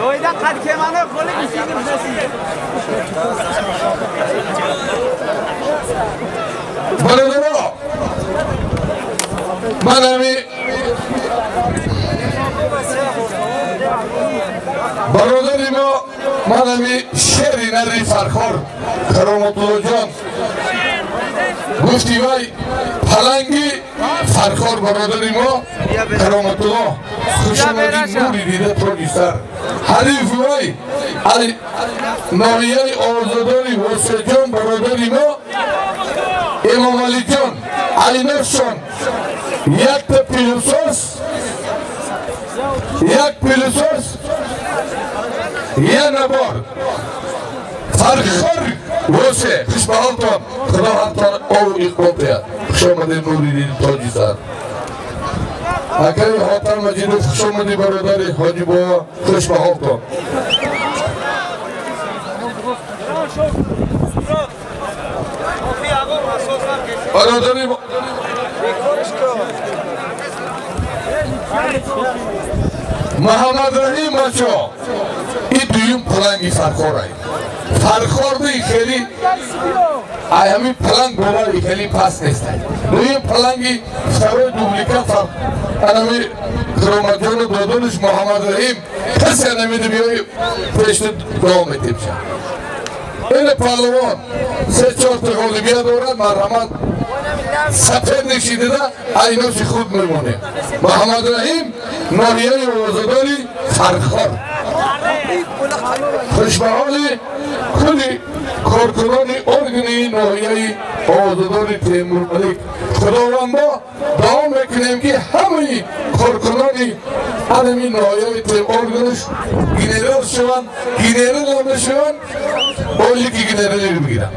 Oyda kad kemanı kolu gitsin. Baradaro. Manami. Barodarimo manami şeri nari farkor. Karomatulucan. Gufti vay palangi farkor barodarimo karomatullah. Kuşamadin nuri dide prodüser. Harif vay ali Naviyay Orzadori Vosecan barodarimo İmam Ali Can Ali Nefson Yakta Pilusos Yak Pilusos Ya Nabor Farkor Vose Kışbahalton Kılahantan Oğu İkbotya Kuşamadin Nuri Tocizar Akari Hatan Macidov Kuşamadi Barodari Hacı Boğa Kışbahalton Barodari Muhammed Rahim Maço İdüyüm Palangi Farkoray Farkordu ikeli Ayami Palang Bolar ikeli pas nestay Duyum Palangi Savay dublika fark Anami Kromadyonu Dodoluş Muhammed Rahim Kaç senemedi bir peşte devam edeyim Öyle parlaman Ses çortuk oldu bir adoran Marhaman Safer neşidi de aynı şıkhud memuni Muhammed Rahim Nuriye-i Oğuzadari Farkhor Kuşbahali Kuli Korkulani Organi Nuriye-i Oğuzadari Temur Malik Kudavanda Dağım ekinem ki Hami Korkulani Alemi Nuriye-i Temur Organiş Gineler şu an Gineler ama şu an Oğuzlu ki ginereleri gibi giren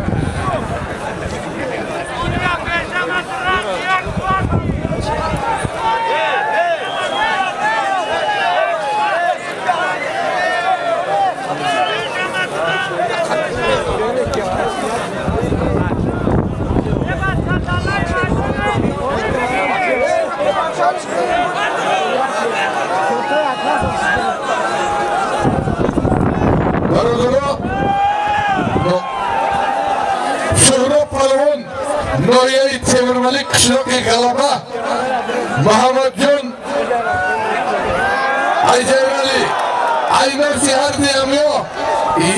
Nuriye-i Temur Malik Kışlok-i Galaba Muhammed Can Aycerali Aynam Sihar diyemiyor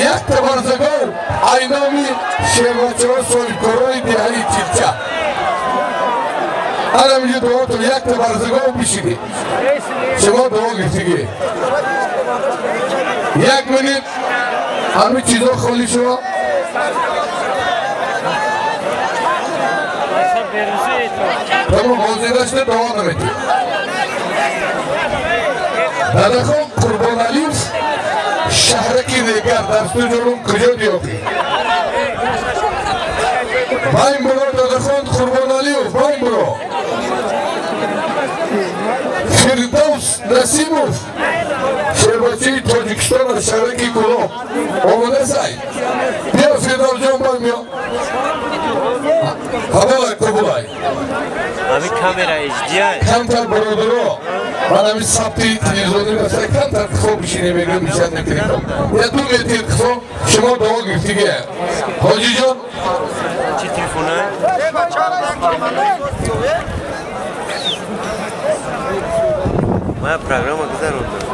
Yak tabarzagol Aynami Şevvaço Soy Koroy Dihari Çilça Anamcı doğutur Yak tabarzagol bir şeydi Şema doğu gittiği Yak minit Ami çizo kholişo Tamam, Hoziraş'ta devam ediyor. Dadakon Kurban Aliyev şehreki degar dastujolun kıca diyor ki. Bayım bro Dadakon Kurban Aliyev, bayım bro. Firdevs Nasimov Şerbaçi Tacikistan şehreki kulu. O ne say? Diyor Firdevs Can bayım ya. Havalay kabulay. Abi kamera izleyen. Kantar barodoro. Bana bir saptı televizyonu mesela kantar kısa bir şey veriyorum bir şey ne gerek yok. Ya dur metin kısa. Şuma doğu gittiğe. Hacıcan. Çi telefona. Maya programa güzel oldu.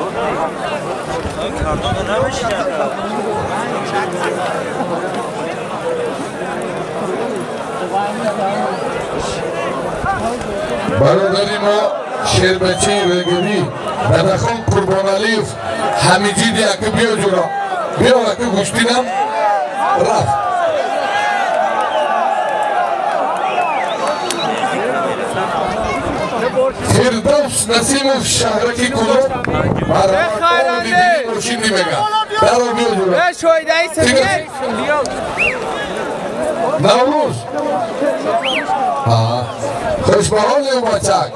Barodarimo Şerbeçi ve Gemi Dadakon Kurban Aliyev Hamici diye akı bir jura. Bir akı Gustinam Raf. Firdevs Nasimov şehreki kulu Marhamat Oğuzadari Roşindi Mega. Daro bir jura. Ben şoydayı seviyorum. Navruz. Kuşbahali Maçak.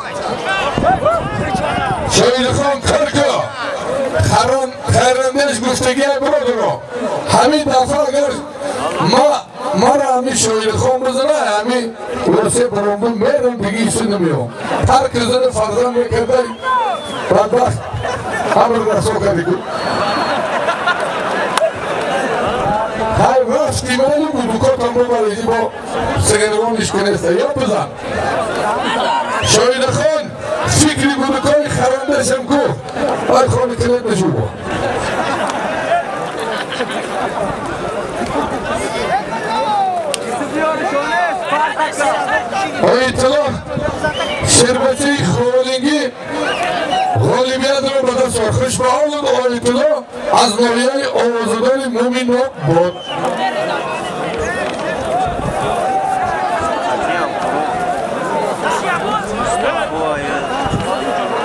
Şöylükon Kırkı. Kharandeş Guftegiye Broduro. Hami dafa agar Mara hami şöylükon bızına hami Urse Barombu meydem digi sunmuyor. Her kızını farzan ve kadar Badbak Hamurda sokadık. رفتی مالی بود دکاتم ببریدی با سگرگانش کنسته یا بزن شاید خان فکری بود دکای خرندشم کو باید خانه کنید نشو با آقای اطلاع شربتی خالنگی غالبیت رو به دست خوش به حال آقای اطلاع از ناحیه آوازدار مومین رو بود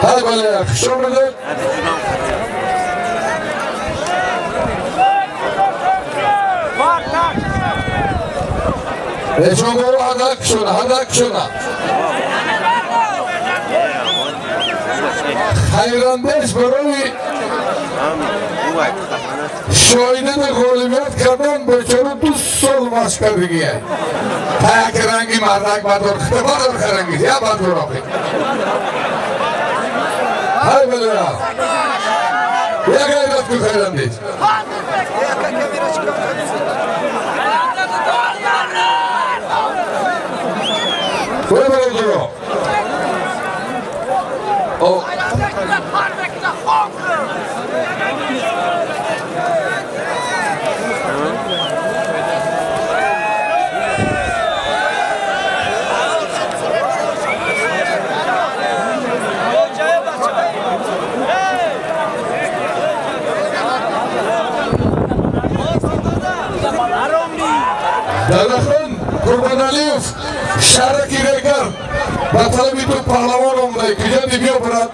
های بله خوش آمده چون برو هدک شونه خیراندش برای شایده غالبیت کردن بچه 2 سال مشکردگی هست تک رنگی مردک بدور اختبار خرنگی یا بدور آقی های بله یا غیرت که خیراندش برو درو دادخون قربان علیف شهرکی ریکر با طلبی تو پهلوان آمده کجا دی بیا برد